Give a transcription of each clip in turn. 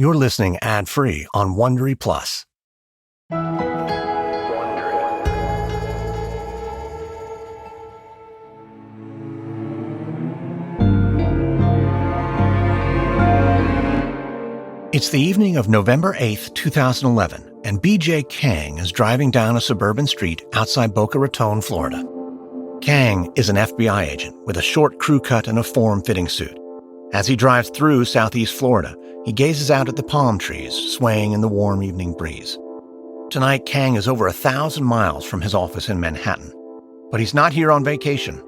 You're listening ad-free on Wondery Plus. It's the evening of November 8th, 2011, and B.J. Kang is driving down a suburban street outside Boca Raton, Florida. Kang is an FBI agent with a short crew cut and a form-fitting suit. As he drives through southeast Florida, he gazes out at the palm trees swaying in the warm evening breeze. Tonight, Kang is over 1,000 miles from his office in Manhattan. But he's not here on vacation.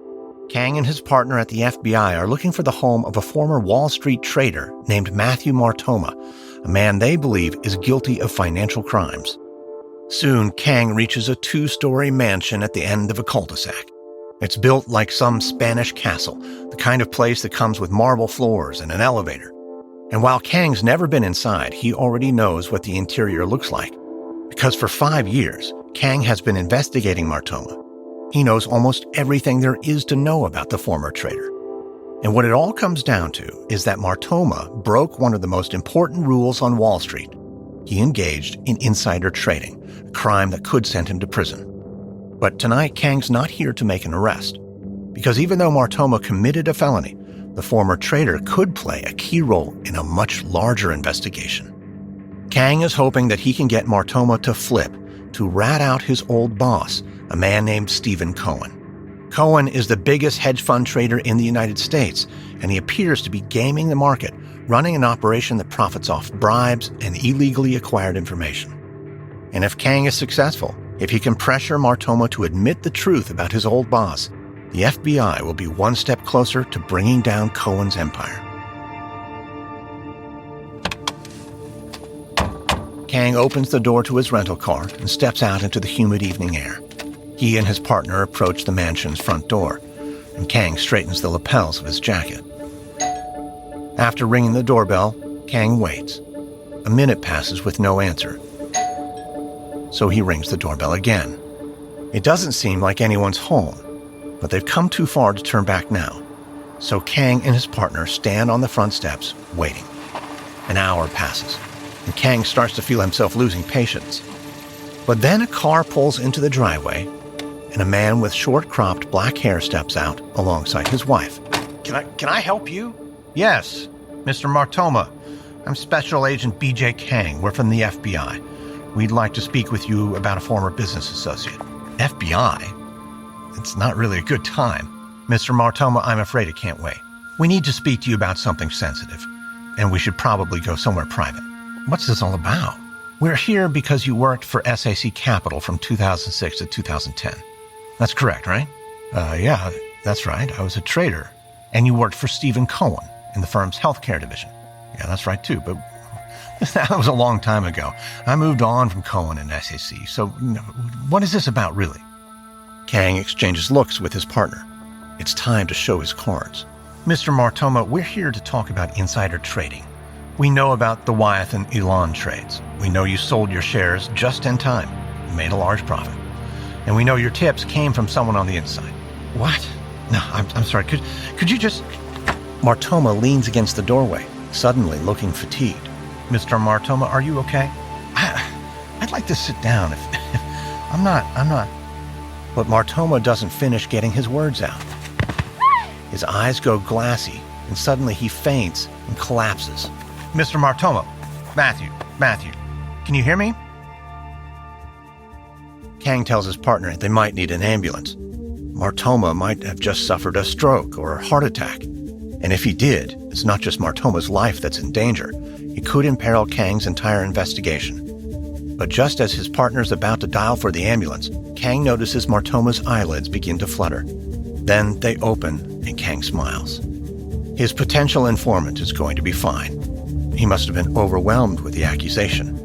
Kang and his partner at the FBI are looking for the home of a former Wall Street trader named Matthew Martoma, a man they believe is guilty of financial crimes. Soon, Kang reaches a 2-story mansion at the end of a cul-de-sac. It's built like some Spanish castle, the kind of place that comes with marble floors and an elevator. And while Kang's never been inside, he already knows what the interior looks like. Because for 5 years, Kang has been investigating Martoma. He knows almost everything there is to know about the former trader. And what it all comes down to is that Martoma broke one of the most important rules on Wall Street. He engaged in insider trading, a crime that could send him to prison. But tonight, Kang's not here to make an arrest. Because even though Martoma committed a felony, the former trader could play a key role in a much larger investigation. Kang is hoping that he can get Martoma to flip, to rat out his old boss, a man named Stephen Cohen. Cohen is the biggest hedge fund trader in the United States, and he appears to be gaming the market, running an operation that profits off bribes and illegally acquired information. And if Kang is successful, if he can pressure Martoma to admit the truth about his old boss, the FBI will be one step closer to bringing down Cohen's empire. Kang opens the door to his rental car and steps out into the humid evening air. He and his partner approach the mansion's front door, and Kang straightens the lapels of his jacket. After ringing the doorbell, Kang waits. A minute passes with no answer. So he rings the doorbell again. It doesn't seem like anyone's home, but they've come too far to turn back now. So Kang and his partner stand on the front steps, waiting. An hour passes, and Kang starts to feel himself losing patience. But then a car pulls into the driveway, and a man with short-cropped black hair steps out alongside his wife. Can I help you? Yes, Mr. Martoma. I'm Special Agent B.J. Kang. We're from the FBI. We'd like to speak with you about a former business associate. FBI? It's not really a good time. Mr. Martoma, I'm afraid it can't wait. We need to speak to you about something sensitive, and we should probably go somewhere private. What's this all about? We're here because you worked for SAC Capital from 2006 to 2010. That's correct, right? Yeah, that's right. I was a trader. And you worked for Stephen Cohen in the firm's healthcare division. Yeah, that's right too, but that was a long time ago. I moved on from Cohen and SAC, so what is this about, really? Kang exchanges looks with his partner. It's time to show his cards. Mr. Martoma, we're here to talk about insider trading. We know about the Wyeth and Elon trades. We know you sold your shares just in time and made a large profit. And we know your tips came from someone on the inside. What? No, I'm sorry. Could you just... Martoma leans against the doorway, suddenly looking fatigued. Mr. Martoma, are you okay? I'd like to sit down if I'm not. But Martoma doesn't finish getting his words out. His eyes go glassy, and suddenly he faints and collapses. Mr. Martoma, Matthew, can you hear me? Kang tells his partner they might need an ambulance. Martoma might have just suffered a stroke or a heart attack. And if he did, it's not just Martoma's life that's in danger. It could imperil Kang's entire investigation. But just as his partner's about to dial for the ambulance, Kang notices Martoma's eyelids begin to flutter. Then they open, and Kang smiles. His potential informant is going to be fine. He must have been overwhelmed with the accusation.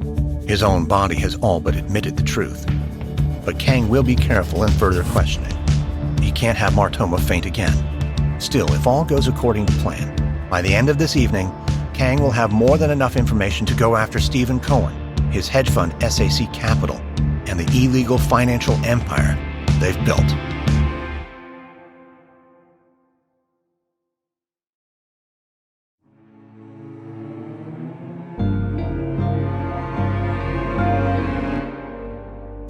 His own body has all but admitted the truth. But Kang will be careful in further questioning. He can't have Martoma faint again. Still, if all goes according to plan, by the end of this evening, Kang will have more than enough information to go after Stephen Cohen, his hedge fund SAC Capital, and the illegal financial empire they've built.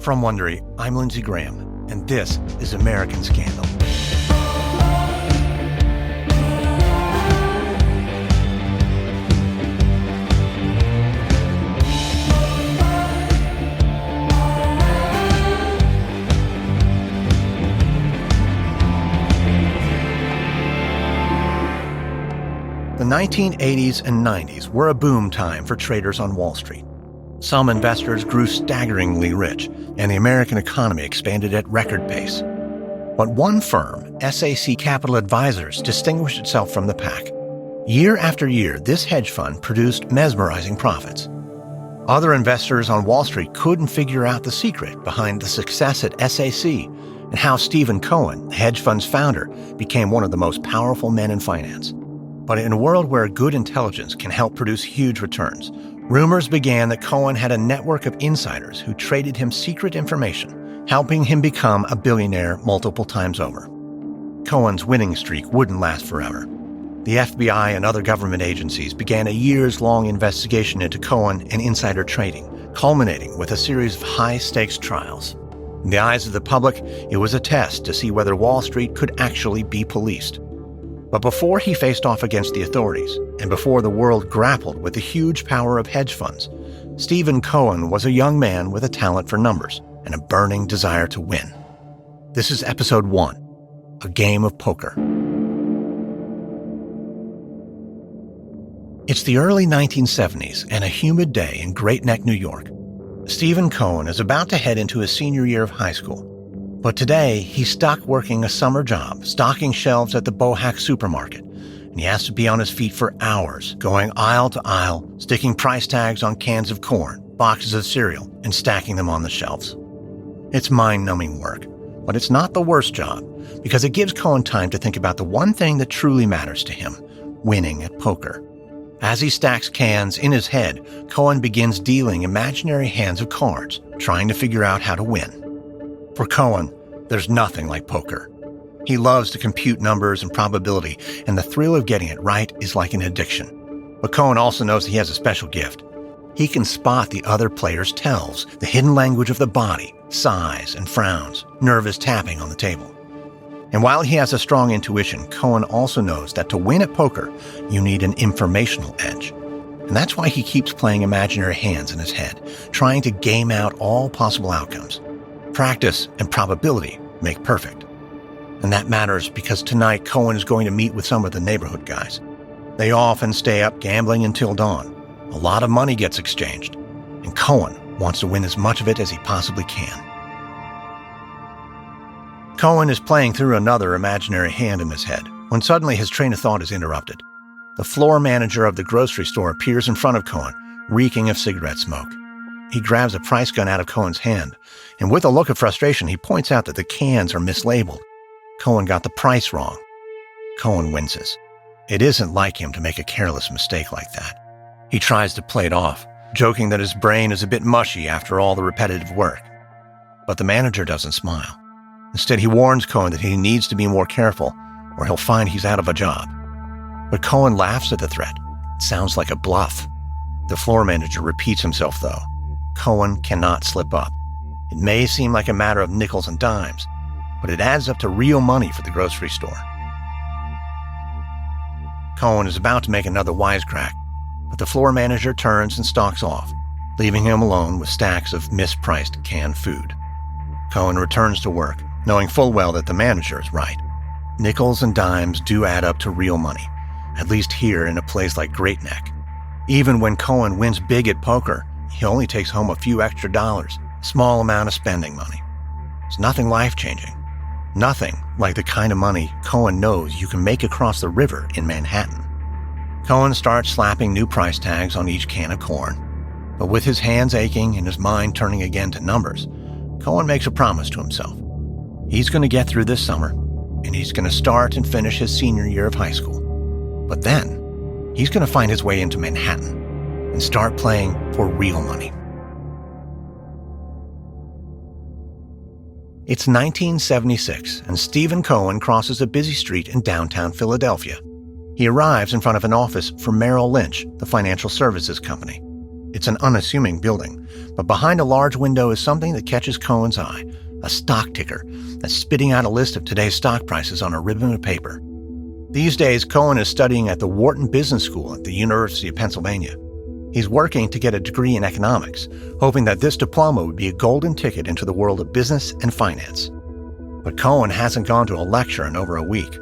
From Wondery, I'm Lindsey Graham, and this is American Scandal. The 1980s and 90s were a boom time for traders on Wall Street. Some investors grew staggeringly rich, and the American economy expanded at record pace. But one firm, SAC Capital Advisors, distinguished itself from the pack. Year after year, this hedge fund produced mesmerizing profits. Other investors on Wall Street couldn't figure out the secret behind the success at SAC and how Stephen Cohen, the hedge fund's founder, became one of the most powerful men in finance. But in a world where good intelligence can help produce huge returns, rumors began that Cohen had a network of insiders who traded him secret information, helping him become a billionaire multiple times over. Cohen's winning streak wouldn't last forever. The FBI and other government agencies began a years-long investigation into Cohen and insider trading, culminating with a series of high-stakes trials. In the eyes of the public, it was a test to see whether Wall Street could actually be policed. But before he faced off against the authorities, and before the world grappled with the huge power of hedge funds, Stephen Cohen was a young man with a talent for numbers and a burning desire to win. This is episode 1, A Game of Poker. It's the early 1970s and a humid day in Great Neck, New York. Stephen Cohen is about to head into his senior year of high school. But today, he's stuck working a summer job, stocking shelves at the Bohack supermarket, and he has to be on his feet for hours, going aisle to aisle, sticking price tags on cans of corn, boxes of cereal, and stacking them on the shelves. It's mind-numbing work, but it's not the worst job, because it gives Cohen time to think about the one thing that truly matters to him, winning at poker. As he stacks cans in his head, Cohen begins dealing imaginary hands of cards, trying to figure out how to win. For Cohen, there's nothing like poker. He loves to compute numbers and probability, and the thrill of getting it right is like an addiction. But Cohen also knows he has a special gift. He can spot the other player's tells, the hidden language of the body, sighs and frowns, nervous tapping on the table. And while he has a strong intuition, Cohen also knows that to win at poker, you need an informational edge. And that's why he keeps playing imaginary hands in his head, trying to game out all possible outcomes. Practice and probability make perfect. And that matters because tonight Cohen is going to meet with some of the neighborhood guys. They often stay up gambling until dawn. A lot of money gets exchanged, and Cohen wants to win as much of it as he possibly can. Cohen is playing through another imaginary hand in his head when suddenly his train of thought is interrupted. The floor manager of the grocery store appears in front of Cohen, reeking of cigarette smoke. He grabs a price gun out of Cohen's hand, and with a look of frustration, he points out that the cans are mislabeled. Cohen got the price wrong. Cohen winces. It isn't like him to make a careless mistake like that. He tries to play it off, joking that his brain is a bit mushy after all the repetitive work. But the manager doesn't smile. Instead, he warns Cohen that he needs to be more careful, or he'll find he's out of a job. But Cohen laughs at the threat. It sounds like a bluff. The floor manager repeats himself, though. Cohen cannot slip up. It may seem like a matter of nickels and dimes, but it adds up to real money for the grocery store. Cohen is about to make another wisecrack, but the floor manager turns and stalks off, leaving him alone with stacks of mispriced canned food. Cohen returns to work, knowing full well that the manager is right. Nickels and dimes do add up to real money, at least here in a place like Great Neck. Even when Cohen wins big at poker, he only takes home a few extra dollars, a small amount of spending money. It's nothing life-changing. Nothing like the kind of money Cohen knows you can make across the river in Manhattan. Cohen starts slapping new price tags on each can of corn. But with his hands aching and his mind turning again to numbers, Cohen makes a promise to himself. He's going to get through this summer, and he's going to start and finish his senior year of high school. But then, he's going to find his way into Manhattan and start playing for real money. It's 1976, and Stephen Cohen crosses a busy street in downtown Philadelphia. He arrives in front of an office for Merrill Lynch, the financial services company. It's an unassuming building, but behind a large window is something that catches Cohen's eye, a stock ticker that's spitting out a list of today's stock prices on a ribbon of paper. These days, Cohen is studying at the Wharton Business School at the University of Pennsylvania. He's working to get a degree in economics, hoping that this diploma would be a golden ticket into the world of business and finance. But Cohen hasn't gone to a lecture in over a week.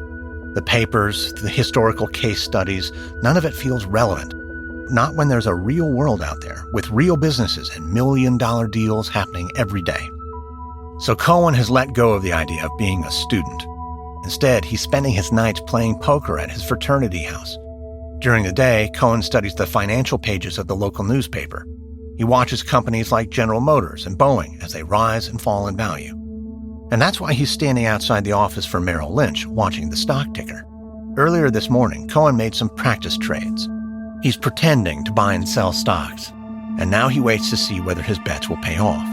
The papers, the historical case studies, none of it feels relevant. Not when there's a real world out there, with real businesses and million-dollar deals happening every day. So Cohen has let go of the idea of being a student. Instead, he's spending his nights playing poker at his fraternity house. During the day, Cohen studies the financial pages of the local newspaper. He watches companies like General Motors and Boeing as they rise and fall in value. And that's why he's standing outside the office for Merrill Lynch, watching the stock ticker. Earlier this morning, Cohen made some practice trades. He's pretending to buy and sell stocks, and now he waits to see whether his bets will pay off.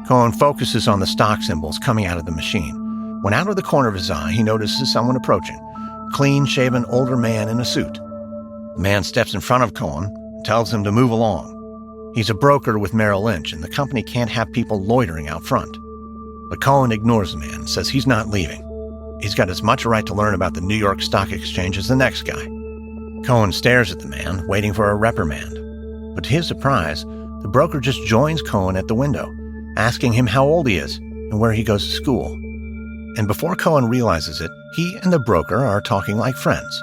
Cohen focuses on the stock symbols coming out of the machine, when out of the corner of his eye he notices someone approaching, a clean-shaven older man in a suit. The man steps in front of Cohen and tells him to move along. He's a broker with Merrill Lynch, and the company can't have people loitering out front. But Cohen ignores the man and says he's not leaving. He's got as much right to learn about the New York Stock Exchange as the next guy. Cohen stares at the man, waiting for a reprimand. But to his surprise, the broker just joins Cohen at the window, asking him how old he is and where he goes to school. And before Cohen realizes it, he and the broker are talking like friends.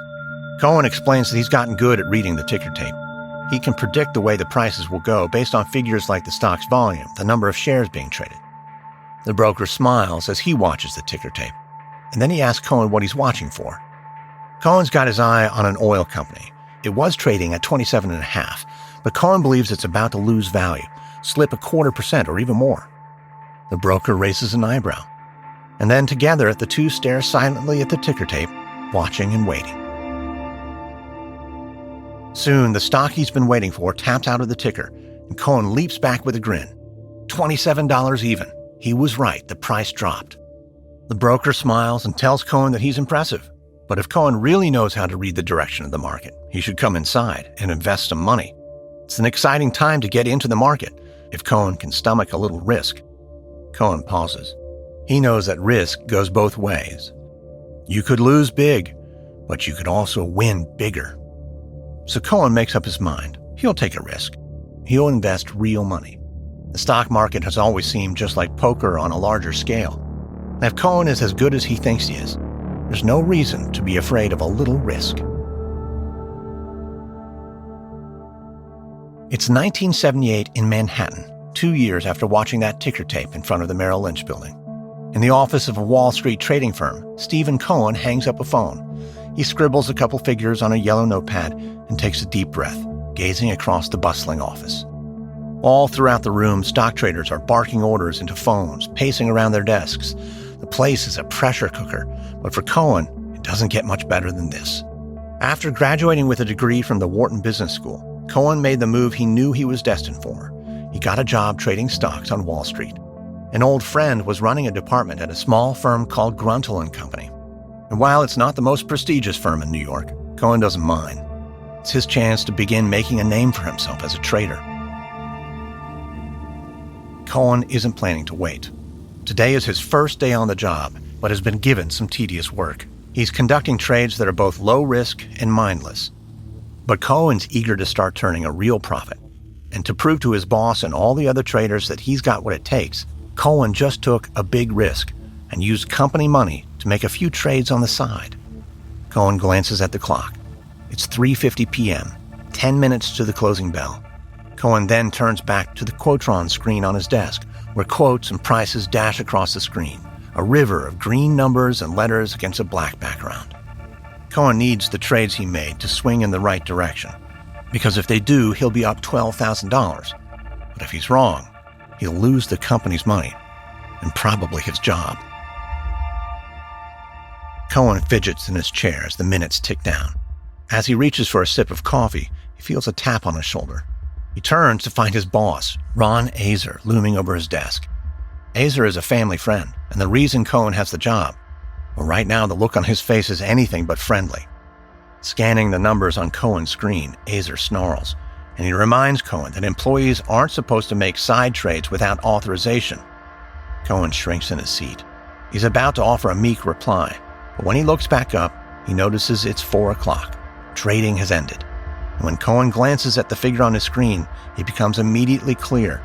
Cohen explains that he's gotten good at reading the ticker tape. He can predict the way the prices will go based on figures like the stock's volume, the number of shares being traded. The broker smiles as he watches the ticker tape, and then he asks Cohen what he's watching for. Cohen's got his eye on an oil company. It was trading at 27.5, but Cohen believes it's about to lose value, slip 0.25% or even more. The broker raises an eyebrow, and then together the two stare silently at the ticker tape, watching and waiting. Soon, the stock he's been waiting for taps out of the ticker, and Cohen leaps back with a grin. $27 even. He was right, the price dropped. The broker smiles and tells Cohen that he's impressive. But if Cohen really knows how to read the direction of the market, he should come inside and invest some money. It's an exciting time to get into the market, if Cohen can stomach a little risk. Cohen pauses. He knows that risk goes both ways. You could lose big, but you could also win bigger. So Cohen makes up his mind. He'll take a risk. He'll invest real money. The stock market has always seemed just like poker on a larger scale. And if Cohen is as good as he thinks he is, there's no reason to be afraid of a little risk. It's 1978 in Manhattan, 2 years after watching that ticker tape in front of the Merrill Lynch building. In the office of a Wall Street trading firm, Stephen Cohen hangs up a phone. He scribbles a couple figures on a yellow notepad and takes a deep breath, gazing across the bustling office. All throughout the room, stock traders are barking orders into phones, pacing around their desks. The place is a pressure cooker, but for Cohen, it doesn't get much better than this. After graduating with a degree from the Wharton Business School, Cohen made the move he knew he was destined for. He got a job trading stocks on Wall Street. An old friend was running a department at a small firm called Gruntel & Company. And while it's not the most prestigious firm in New York, Cohen doesn't mind. It's his chance to begin making a name for himself as a trader. Cohen isn't planning to wait. Today is his first day on the job, but has been given some tedious work. He's conducting trades that are both low risk and mindless. But Cohen's eager to start turning a real profit. And to prove to his boss and all the other traders that he's got what it takes, Cohen just took a big risk and used company money to make a few trades on the side. Cohen glances at the clock. It's 3:50 p.m., 10 minutes to the closing bell. Cohen then turns back to the Quotron screen on his desk, where quotes and prices dash across the screen, a river of green numbers and letters against a black background. Cohen needs the trades he made to swing in the right direction, because if they do, he'll be up $12,000. But if he's wrong, he'll lose the company's money and probably his job. Cohen fidgets in his chair as the minutes tick down. As he reaches for a sip of coffee, he feels a tap on his shoulder. He turns to find his boss, Ron Azer, looming over his desk. Azer is a family friend, and the reason Cohen has the job. Well, right now, the look on his face is anything but friendly. Scanning the numbers on Cohen's screen, Azer snarls, and he reminds Cohen that employees aren't supposed to make side trades without authorization. Cohen shrinks in his seat. He's about to offer a meek reply, but when he looks back up, he notices it's 4 o'clock. Trading has ended. And when Cohen glances at the figure on his screen, it becomes immediately clear.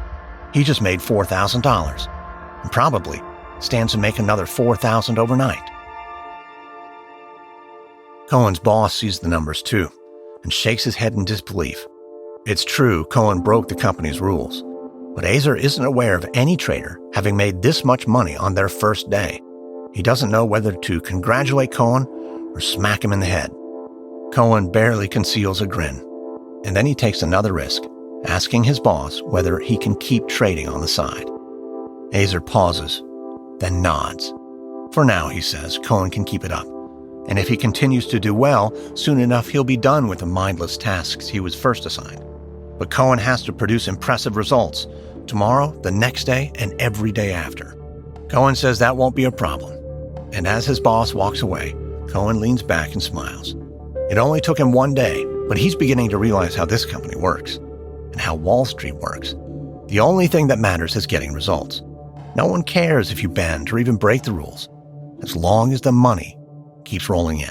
He just made $4,000, and probably stands to make another $4,000 overnight. Cohen's boss sees the numbers too, and shakes his head in disbelief. It's true, Cohen broke the company's rules, but Azer isn't aware of any trader having made this much money on their first day. He doesn't know whether to congratulate Cohen or smack him in the head. Cohen barely conceals a grin, and then he takes another risk, asking his boss whether he can keep trading on the side. Azer pauses, then nods. For now, he says, Cohen can keep it up. And if he continues to do well, soon enough he'll be done with the mindless tasks he was first assigned. But Cohen has to produce impressive results, tomorrow, the next day, and every day after. Cohen says that won't be a problem. And as his boss walks away, Cohen leans back and smiles. It only took him one day, but he's beginning to realize how this company works, and how Wall Street works. The only thing that matters is getting results. No one cares if you bend or even break the rules, as long as the money keeps rolling in.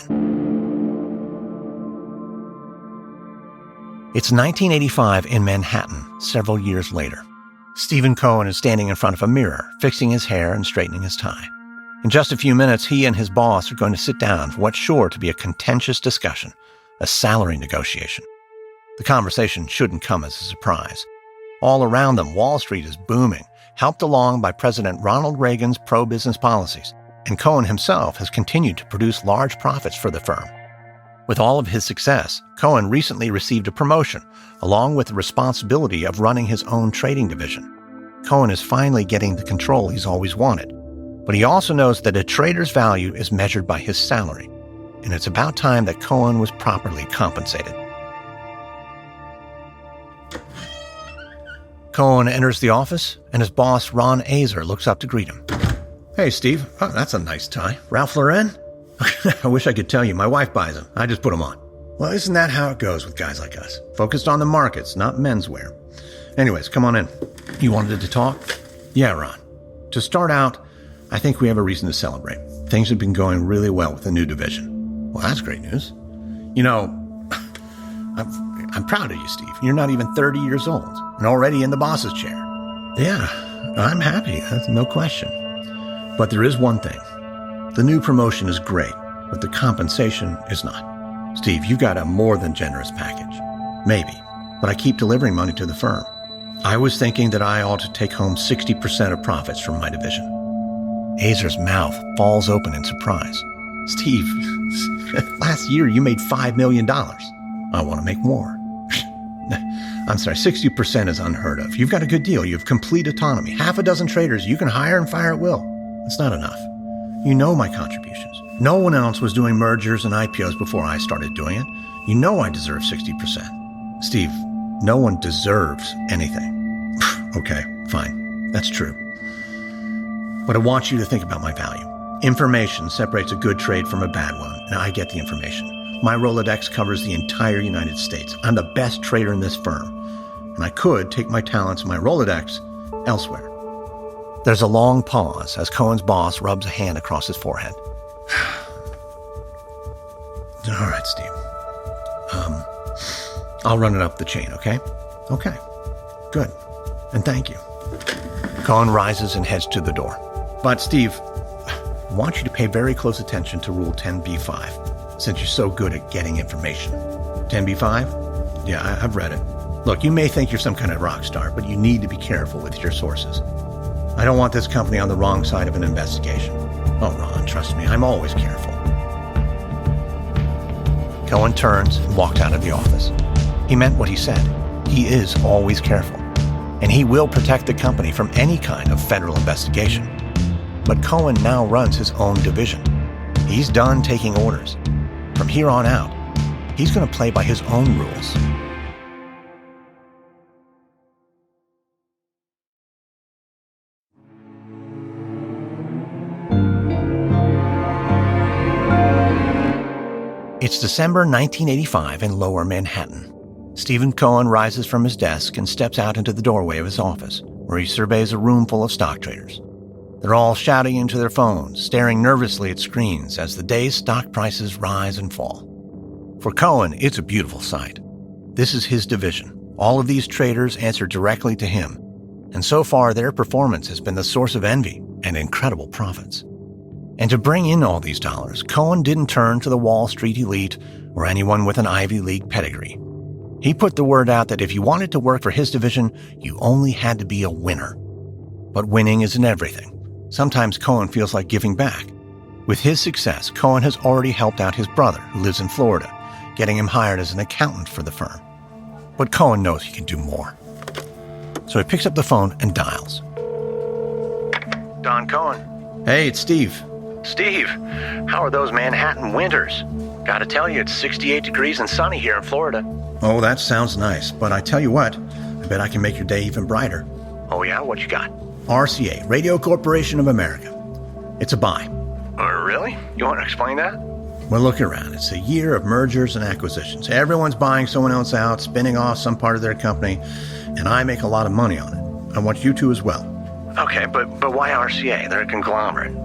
It's 1985 in Manhattan, several years later. Stephen Cohen is standing in front of a mirror, fixing his hair and straightening his tie. In just a few minutes, he and his boss are going to sit down for what's sure to be a contentious discussion, a salary negotiation. The conversation shouldn't come as a surprise. All around them, Wall Street is booming, helped along by President Ronald Reagan's pro-business policies, and Cohen himself has continued to produce large profits for the firm. With all of his success, Cohen recently received a promotion, along with the responsibility of running his own trading division. Cohen is finally getting the control he's always wanted. But he also knows that a trader's value is measured by his salary, and it's about time that Cohen was properly compensated. Cohen enters the office, and his boss, Ron Azer, looks up to greet him. Hey, Steve. Oh, that's a nice tie. Ralph Lauren? I wish I could tell you. My wife buys them. I just put them on. Well, isn't that how it goes with guys like us? Focused on the markets, not menswear. Anyways, come on in. You wanted to talk? Yeah, Ron. To start out, I think we have a reason to celebrate. Things have been going really well with the new division. Well, that's great news. You know, I'm proud of you, Steve. You're not even 30 years old and already in the boss's chair. Yeah, I'm happy. That's no question. But there is one thing. The new promotion is great, but the compensation is not. Steve, you've got a more than generous package. Maybe, but I keep delivering money to the firm. I was thinking that I ought to take home 60% of profits from my division. Azer's mouth falls open in surprise. Steve, last year you made $5 million. I want to make more. I'm sorry, 60% is unheard of. You've got a good deal. You have complete autonomy. Half a dozen traders you can hire and fire at will. It's not enough. You know my contributions. No one else was doing mergers and IPOs before I started doing it. You know I deserve 60%. Steve, no one deserves anything. Okay, fine. That's true. But I want you to think about my value. Information separates a good trade from a bad one, and I get the information. My Rolodex covers the entire United States. I'm the best trader in this firm, and I could take my talents and my Rolodex elsewhere. There's a long pause as Cohen's boss rubs a hand across his forehead. All right, Steve. I'll run it up the chain, okay? Okay. Good. And thank you. Cohen rises and heads to the door. But, Steve, I want you to pay very close attention to Rule 10b-5, since you're so good at getting information. 10b-5? Yeah, I've read it. Look, you may think you're some kind of rock star, but you need to be careful with your sources. I don't want this company on the wrong side of an investigation. Oh, Ron, trust me, I'm always careful. Cohen turns and walked out of the office. He meant what he said. He is always careful. And he will protect the company from any kind of federal investigation. But Cohen now runs his own division. He's done taking orders. From here on out, he's going to play by his own rules. It's December 1985 in Lower Manhattan. Stephen Cohen rises from his desk and steps out into the doorway of his office, where he surveys a room full of stock traders. They're all shouting into their phones, staring nervously at screens as the day's stock prices rise and fall. For Cohen, it's a beautiful sight. This is his division. All of these traders answer directly to him, and so far their performance has been the source of envy and incredible profits. And to bring in all these dollars, Cohen didn't turn to the Wall Street elite or anyone with an Ivy League pedigree. He put the word out that if you wanted to work for his division, you only had to be a winner. But winning isn't everything. Sometimes Cohen feels like giving back. With his success, Cohen has already helped out his brother, who lives in Florida, getting him hired as an accountant for the firm. But Cohen knows he can do more. So he picks up the phone and dials. Don Cohen. Hey, it's Steve. Steve, how are those Manhattan winters? Gotta tell you, it's 68 degrees and sunny here in Florida. Oh, that sounds nice, but I tell you what, I bet I can make your day even brighter. Oh yeah? What you got? RCA, Radio Corporation of America. It's a buy. Really? You want to explain that? Well, look around. It's a year of mergers and acquisitions. Everyone's buying someone else out, spinning off some part of their company, and I make a lot of money on it. I want you to as well. Okay, but why RCA? They're a conglomerate.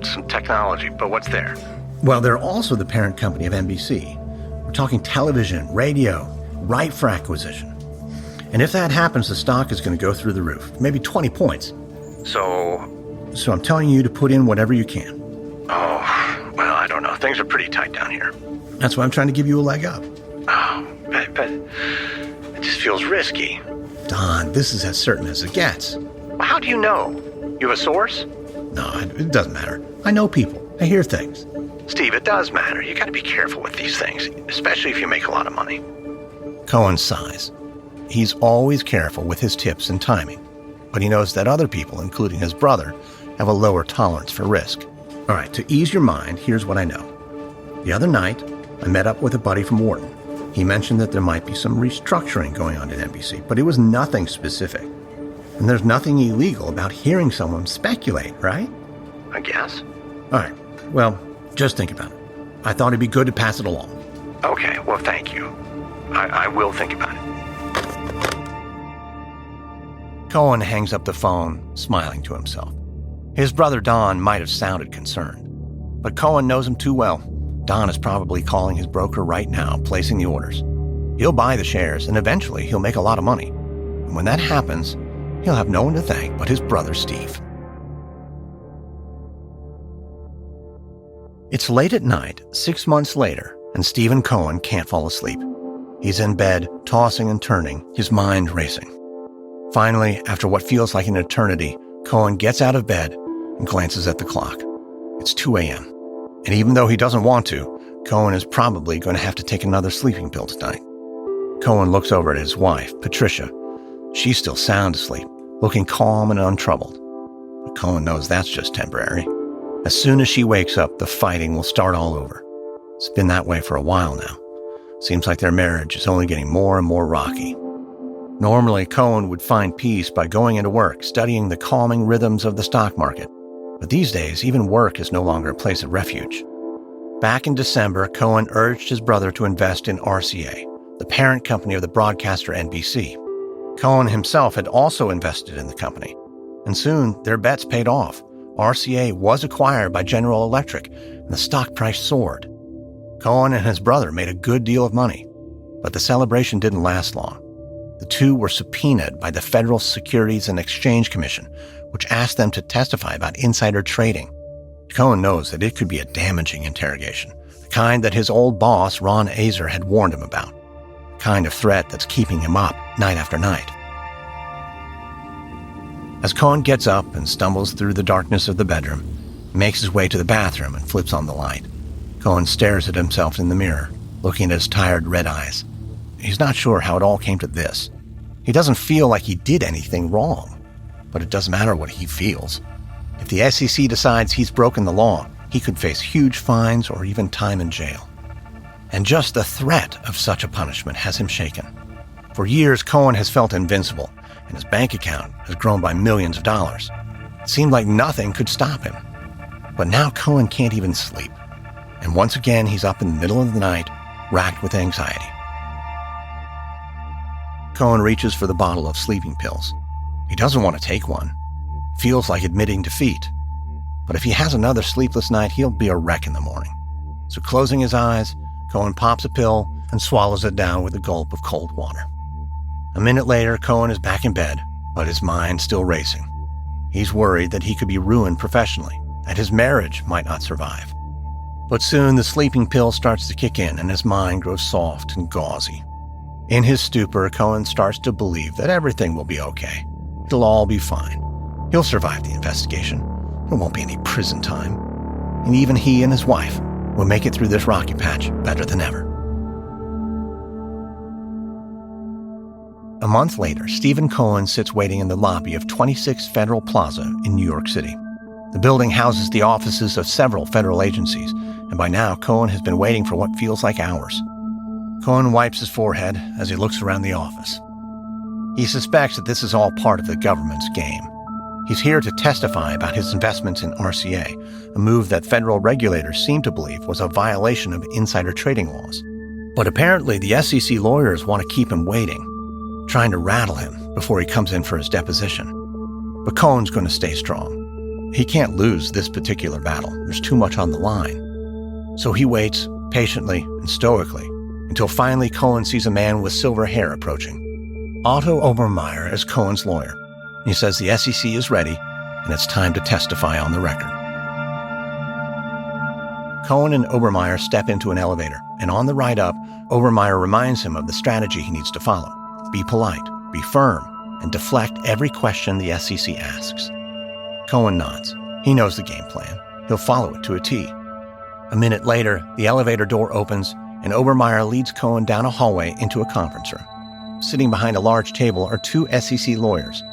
Some technology, but what's there? Well, they're also the parent company of NBC. We're talking television, radio, ripe for acquisition. And if that happens, the stock is going to go through the roof, maybe 20 points. So I'm telling you to put in whatever you can. Oh, well, I don't know. Things are pretty tight down here. That's why I'm trying to give you a leg up. Oh, but it just feels risky. Don, this is as certain as it gets. How do you know? You have a source? No, it doesn't matter. I know people. I hear things. Steve, it does matter. You got to be careful with these things, especially if you make a lot of money. Cohen sighs. He's always careful with his tips and timing, but he knows that other people, including his brother, have a lower tolerance for risk. All right, to ease your mind, here's what I know. The other night, I met up with a buddy from Wharton. He mentioned that there might be some restructuring going on at NBC, but it was nothing specific. And there's nothing illegal about hearing someone speculate, right? I guess. All right, well, just think about it. I thought it'd be good to pass it along. Okay, well, thank you. I will think about it. Cohen hangs up the phone, smiling to himself. His brother Don might have sounded concerned, but Cohen knows him too well. Don is probably calling his broker right now, placing the orders. He'll buy the shares, and eventually he'll make a lot of money. And when that happens, he'll have no one to thank but his brother Steve. It's late at night, 6 months later, and Stephen Cohen can't fall asleep. He's in bed, tossing and turning, his mind racing. Finally, after what feels like an eternity, Cohen gets out of bed and glances at the clock. It's 2 a.m. And even though he doesn't want to, Cohen is probably going to have to take another sleeping pill tonight. Cohen looks over at his wife, Patricia. She's still sound asleep, looking calm and untroubled. But Cohen knows that's just temporary. As soon as she wakes up, the fighting will start all over. It's been that way for a while now. Seems like their marriage is only getting more and more rocky. Normally, Cohen would find peace by going into work, studying the calming rhythms of the stock market. But these days, even work is no longer a place of refuge. Back in December, Cohen urged his brother to invest in RCA, the parent company of the broadcaster NBC. Cohen himself had also invested in the company. And soon, their bets paid off. RCA was acquired by General Electric, and the stock price soared. Cohen and his brother made a good deal of money. But the celebration didn't last long. The two were subpoenaed by the Federal Securities and Exchange Commission, which asked them to testify about insider trading. Cohen knows that it could be a damaging interrogation, the kind that his old boss, Ron Azer, had warned him about, the kind of threat that's keeping him up night after night. As Cohen gets up and stumbles through the darkness of the bedroom, he makes his way to the bathroom and flips on the light. Cohen stares at himself in the mirror, looking at his tired red eyes. He's not sure how it all came to this. He doesn't feel like he did anything wrong, but it doesn't matter what he feels. If the SEC decides he's broken the law, he could face huge fines or even time in jail. And just the threat of such a punishment has him shaken. For years, Cohen has felt invincible, and his bank account has grown by millions of dollars. It seemed like nothing could stop him. But now Cohen can't even sleep. And once again, he's up in the middle of the night, racked with anxiety. Cohen reaches for the bottle of sleeping pills. He doesn't want to take one. Feels like admitting defeat. But if he has another sleepless night, he'll be a wreck in the morning. So closing his eyes, Cohen pops a pill and swallows it down with a gulp of cold water. A minute later, Cohen is back in bed, but his mind still racing. He's worried that he could be ruined professionally, that his marriage might not survive. But soon the sleeping pill starts to kick in and his mind grows soft and gauzy. In his stupor, Cohen starts to believe that everything will be okay. It'll all be fine. He'll survive the investigation. There won't be any prison time. And even he and his wife will make it through this rocky patch better than ever. A month later, Stephen Cohen sits waiting in the lobby of 26 Federal Plaza in New York City. The building houses the offices of several federal agencies, and by now Cohen has been waiting for what feels like hours. Cohen wipes his forehead as he looks around the office. He suspects that this is all part of the government's game. He's here to testify about his investments in RCA, a move that federal regulators seem to believe was a violation of insider trading laws. But apparently the SEC lawyers want to keep him waiting, trying to rattle him before he comes in for his deposition. But Cohen's going to stay strong. He can't lose this particular battle. There's too much on the line. So he waits patiently and stoically until finally Cohen sees a man with silver hair approaching. Otto Obermeyer is Cohen's lawyer. He says the SEC is ready and it's time to testify on the record. Cohen and Obermeyer step into an elevator, and on the ride up, Obermeyer reminds him of the strategy he needs to follow. Be polite, be firm, and deflect every question the SEC asks. Cohen nods. He knows the game plan. He'll follow it to a T. A minute later, the elevator door opens, and Obermeyer leads Cohen down a hallway into a conference room. Sitting behind a large table are two SEC lawyers.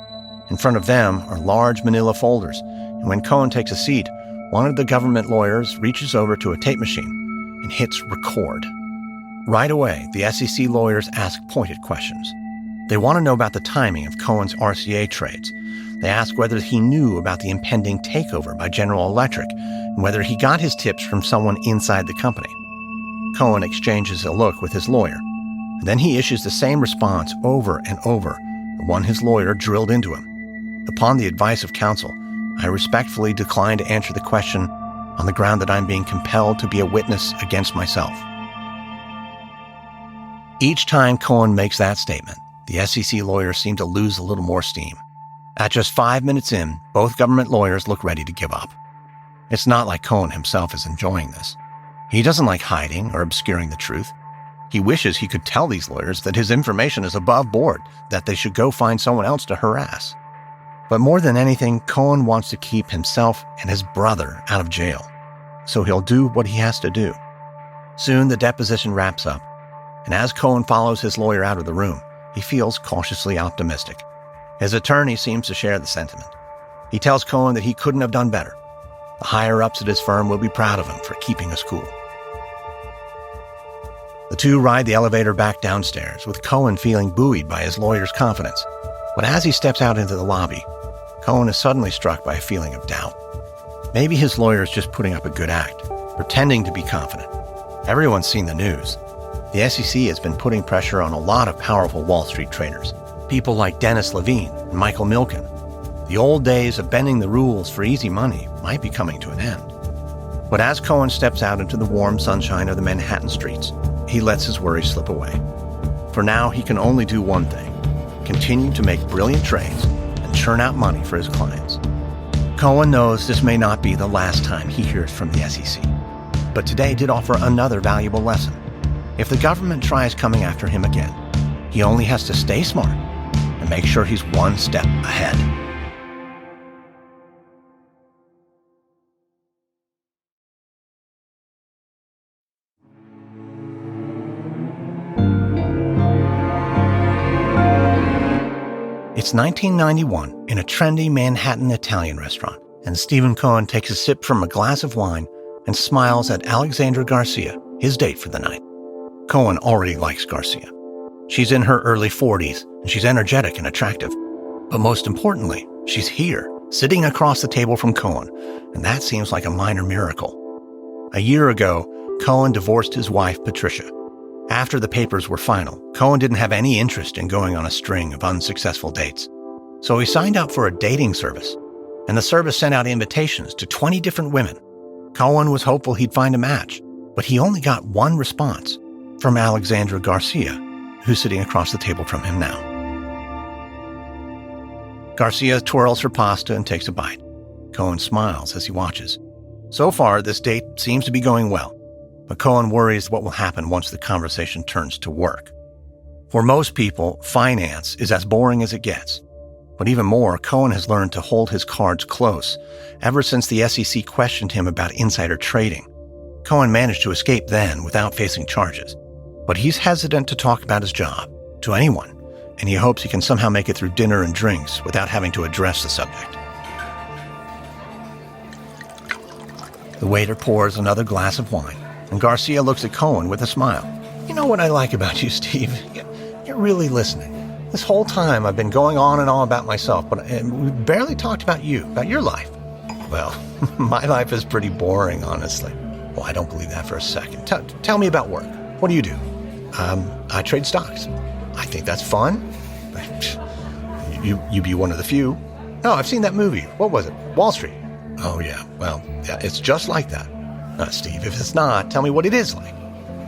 In front of them are large manila folders, and when Cohen takes a seat, one of the government lawyers reaches over to a tape machine and hits record. Right away, the SEC lawyers ask pointed questions. They want to know about the timing of Cohen's RCA trades. They ask whether he knew about the impending takeover by General Electric and whether he got his tips from someone inside the company. Cohen exchanges a look with his lawyer, and then he issues the same response over and over, the one his lawyer drilled into him. Upon the advice of counsel, I respectfully decline to answer the question on the ground that I'm being compelled to be a witness against myself. Each time Cohen makes that statement, the SEC lawyers seem to lose a little more steam. At just 5 minutes in, both government lawyers look ready to give up. It's not like Cohen himself is enjoying this. He doesn't like hiding or obscuring the truth. He wishes he could tell these lawyers that his information is above board, that they should go find someone else to harass. But more than anything, Cohen wants to keep himself and his brother out of jail. So he'll do what he has to do. Soon the deposition wraps up, and as Cohen follows his lawyer out of the room, he feels cautiously optimistic. His attorney seems to share the sentiment. He tells Cohen that he couldn't have done better. The higher-ups at his firm will be proud of him for keeping us cool. The two ride the elevator back downstairs, with Cohen feeling buoyed by his lawyer's confidence. But as he steps out into the lobby, Cohen is suddenly struck by a feeling of doubt. Maybe his lawyer is just putting up a good act, pretending to be confident. Everyone's seen the news. The SEC has been putting pressure on a lot of powerful Wall Street traders, people like Dennis Levine and Michael Milken. The old days of bending the rules for easy money might be coming to an end. But as Cohen steps out into the warm sunshine of the Manhattan streets, he lets his worries slip away. For now, he can only do one thing: continue to make brilliant trades and churn out money for his clients. Cohen knows this may not be the last time he hears from the SEC, but today did offer another valuable lesson. If the government tries coming after him again, he only has to stay smart and make sure he's one step ahead. It's 1991 in a trendy Manhattan Italian restaurant, and Stephen Cohen takes a sip from a glass of wine and smiles at Alexandra Garcia, his date for the night. Cohen already likes Garcia. She's in her early 40s, and she's energetic and attractive. But most importantly, she's here, sitting across the table from Cohen, and that seems like a minor miracle. A year ago, Cohen divorced his wife, Patricia. After the papers were final, Cohen didn't have any interest in going on a string of unsuccessful dates. So he signed up for a dating service, and the service sent out invitations to 20 different women. Cohen was hopeful he'd find a match, but he only got one response from Alexandra Garcia, who's sitting across the table from him now. Garcia twirls her pasta and takes a bite. Cohen smiles as he watches. So far, this date seems to be going well, but Cohen worries what will happen once the conversation turns to work. For most people, finance is as boring as it gets. But even more, Cohen has learned to hold his cards close ever since the SEC questioned him about insider trading. Cohen managed to escape then without facing charges, but he's hesitant to talk about his job to anyone, and he hopes he can somehow make it through dinner and drinks without having to address the subject. The waiter pours another glass of wine, and Garcia looks at Cohen with a smile. "You know what I like about you, Steve? You're really listening. This whole time I've been going on and on about myself, but we barely talked about you, about your life." "Well, my life is pretty boring, honestly." "Well, I don't believe that for a second. Tell me about work. What do you do?" I trade stocks." "I think that's fun." You be one of the few." "Oh, I've seen that movie. What was it? Wall Street." "Oh, yeah. Well, yeah, it's just like that." "Steve, if it's not, tell me what it is like."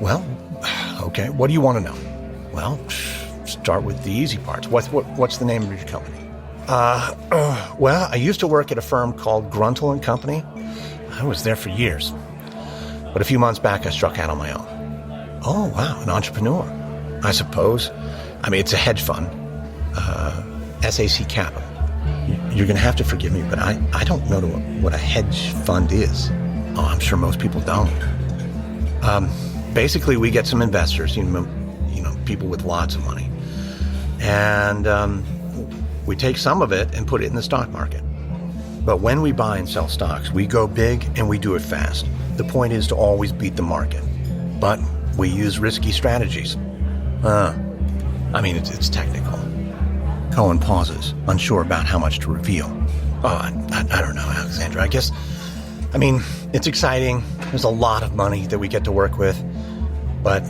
"Well, okay. What do you want to know?" "Well, start with the easy parts. What's the name of your company?" Well, I used to work at a firm called Gruntle & Company. I was there for years. But a few months back, I struck out on my own." "Oh, wow, an entrepreneur." "I suppose. I mean, it's a hedge fund. SAC Capital. You're going to have to forgive me, but I don't know what a hedge fund is." "Oh, I'm sure most people don't." Basically, we get some investors, people with lots of money. And we take some of it and put it in the stock market. But when we buy and sell stocks, we go big and we do it fast. The point is to always beat the market. But we use risky strategies. It's technical. Cohen pauses, unsure about how much to reveal. I don't know, Alexandra. It's exciting. There's a lot of money that we get to work with. But,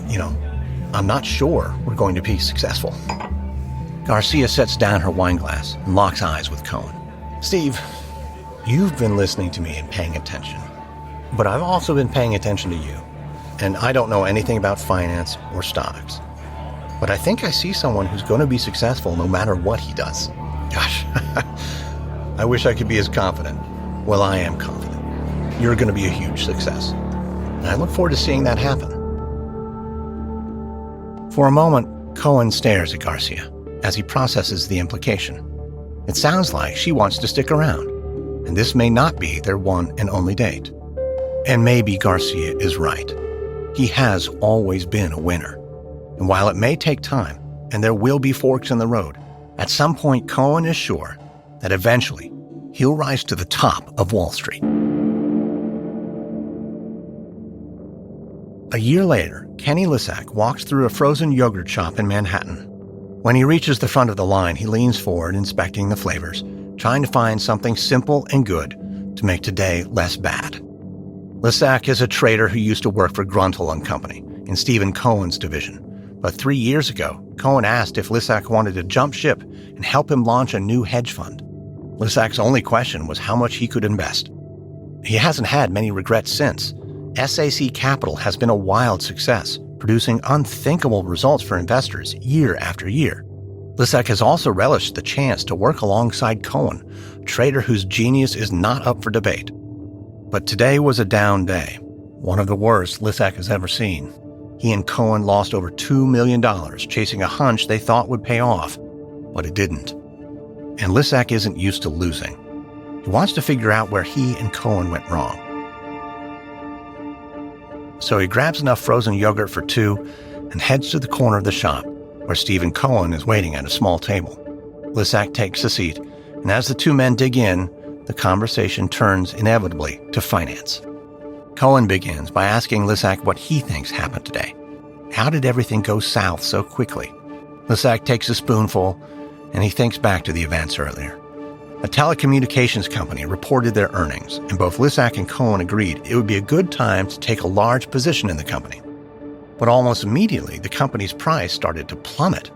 I'm not sure we're going to be successful. Garcia sets down her wine glass and locks eyes with Cohen. "Steve, you've been listening to me and paying attention. But I've also been paying attention to you. And I don't know anything about finance or stocks. But I think I see someone who's going to be successful no matter what he does." Gosh, I wish I could be as confident. Well, I am confident. You're going to be a huge success. And I look forward to seeing that happen. For a moment, Cohen stares at Garcia as he processes the implication. It sounds like she wants to stick around, and this may not be their one and only date. And maybe Garcia is right. He has always been a winner. And while it may take time, and there will be forks in the road, at some point Cohen is sure that eventually he'll rise to the top of Wall Street. A year later, Kenny Lissack walks through a frozen yogurt shop in Manhattan. When he reaches the front of the line, he leans forward, inspecting the flavors, trying to find something simple and good to make today less bad. Lissack is a trader who used to work for Gruntle & Company in Stephen Cohen's division. But 3 years ago, Cohen asked if Lissack wanted to jump ship and help him launch a new hedge fund. Lissack's only question was how much he could invest. He hasn't had many regrets since. SAC Capital has been a wild success, producing unthinkable results for investors year after year. Lissack has also relished the chance to work alongside Cohen, a trader whose genius is not up for debate. But today was a down day, one of the worst Lissack has ever seen. He and Cohen lost over $2 million chasing a hunch they thought would pay off, but it didn't. And Lissack isn't used to losing. He wants to figure out where he and Cohen went wrong. So he grabs enough frozen yogurt for two and heads to the corner of the shop, where Stephen Cohen is waiting at a small table. Lissack takes a seat, and as the two men dig in, the conversation turns inevitably to finance. Cohen begins by asking Lissack what he thinks happened today. How did everything go south so quickly? Lissack takes a spoonful, and he thinks back to the events earlier. A telecommunications company reported their earnings, and both Lissac and Cohen agreed it would be a good time to take a large position in the company. But almost immediately, the company's price started to plummet.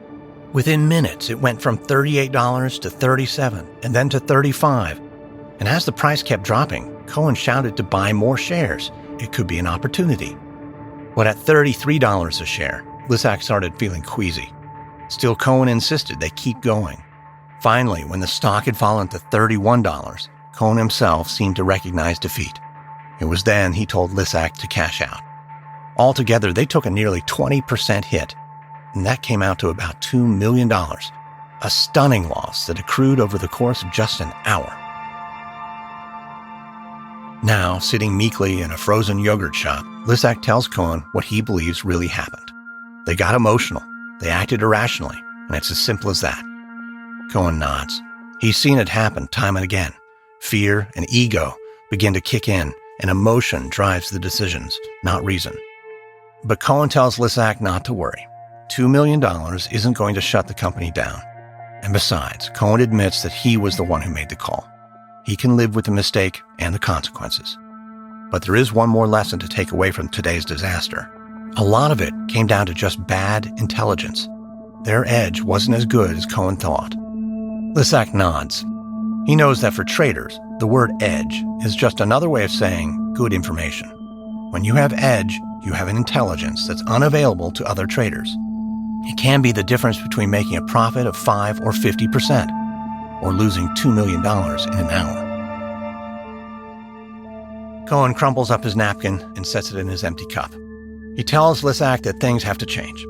Within minutes, it went from $38 to $37, and then to $35. And as the price kept dropping, Cohen shouted to buy more shares. It could be an opportunity. But at $33 a share, Lissac started feeling queasy. Still, Cohen insisted they keep going. Finally, when the stock had fallen to $31, Cohen himself seemed to recognize defeat. It was then he told Lissac to cash out. Altogether, they took a nearly 20% hit, and that came out to about $2 million, a stunning loss that accrued over the course of just an hour. Now, sitting meekly in a frozen yogurt shop, Lissac tells Cohen what he believes really happened. They got emotional, they acted irrationally, and it's as simple as that. Cohen nods. He's seen it happen time and again. Fear and ego begin to kick in, and emotion drives the decisions, not reason. But Cohen tells Lissac not to worry. $2 million isn't going to shut the company down. And besides, Cohen admits that he was the one who made the call. He can live with the mistake and the consequences. But there is one more lesson to take away from today's disaster. A lot of it came down to just bad intelligence. Their edge wasn't as good as Cohen thought. Lissac nods. He knows that for traders, the word edge is just another way of saying good information. When you have edge, you have an intelligence that's unavailable to other traders. It can be the difference between making a profit of 5 or 50%, or losing $2 million in an hour. Cohen crumples up his napkin and sets it in his empty cup. He tells Lissac that things have to change.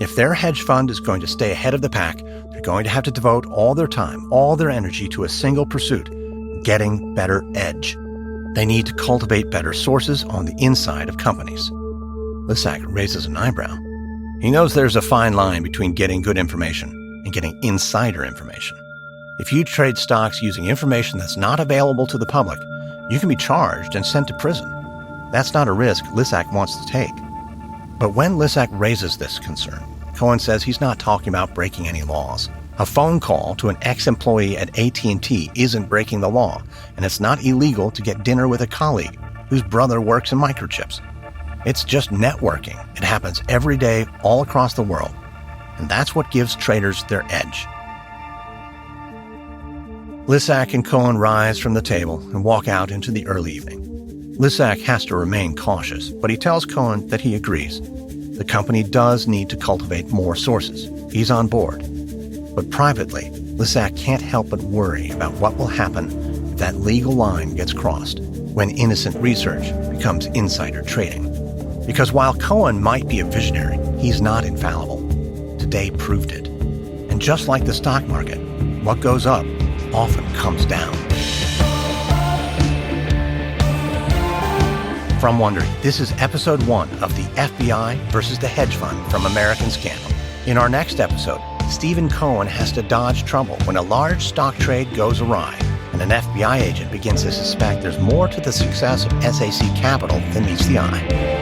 If their hedge fund is going to stay ahead of the pack, they're going to have to devote all their time, all their energy to a single pursuit, getting better edge. They need to cultivate better sources on the inside of companies. Lissac raises an eyebrow. He knows there's a fine line between getting good information and getting insider information. If you trade stocks using information that's not available to the public, you can be charged and sent to prison. That's not a risk Lissac wants to take. But when Lissac raises this concern, Cohen says he's not talking about breaking any laws. A phone call to an ex-employee at AT&T isn't breaking the law, and it's not illegal to get dinner with a colleague whose brother works in microchips. It's just networking. It happens every day all across the world, and that's what gives traders their edge. Lissac and Cohen rise from the table and walk out into the early evening. Lissac has to remain cautious, but he tells Cohen that he agrees. The company does need to cultivate more sources. He's on board. But privately, Lissac can't help but worry about what will happen if that legal line gets crossed, when innocent research becomes insider trading. Because while Cohen might be a visionary, he's not infallible. Today proved it. And just like the stock market, what goes up often comes down. From Wondery, this is episode 1 of the FBI versus the hedge fund from American Scandal. In our next episode, Stephen Cohen has to dodge trouble when a large stock trade goes awry, and an FBI agent begins to suspect there's more to the success of SAC Capital than meets the eye.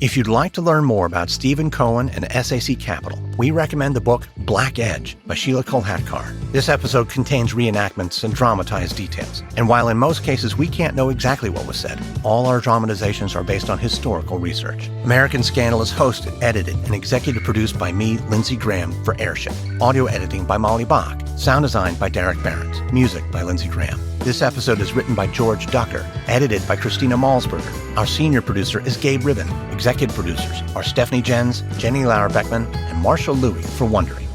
If you'd like to learn more about Stephen Cohen and SAC Capital, we recommend the book Black Edge by Sheila Kolhatkar. This episode contains reenactments and dramatized details. And while in most cases we can't know exactly what was said, all our dramatizations are based on historical research. American Scandal is hosted, edited, and executive produced by me, Lindsey Graham, for Airship. Audio editing by Molly Bach. Sound design by Derek Behrens. Music by Lindsey Graham. This episode is written by George Ducker, edited by Christina Malsberger. Our senior producer is Gabe Ribben. Executive producers are Stephanie Jens, Jenny Lauer-Beckman, and Marshall Louie for Wondery.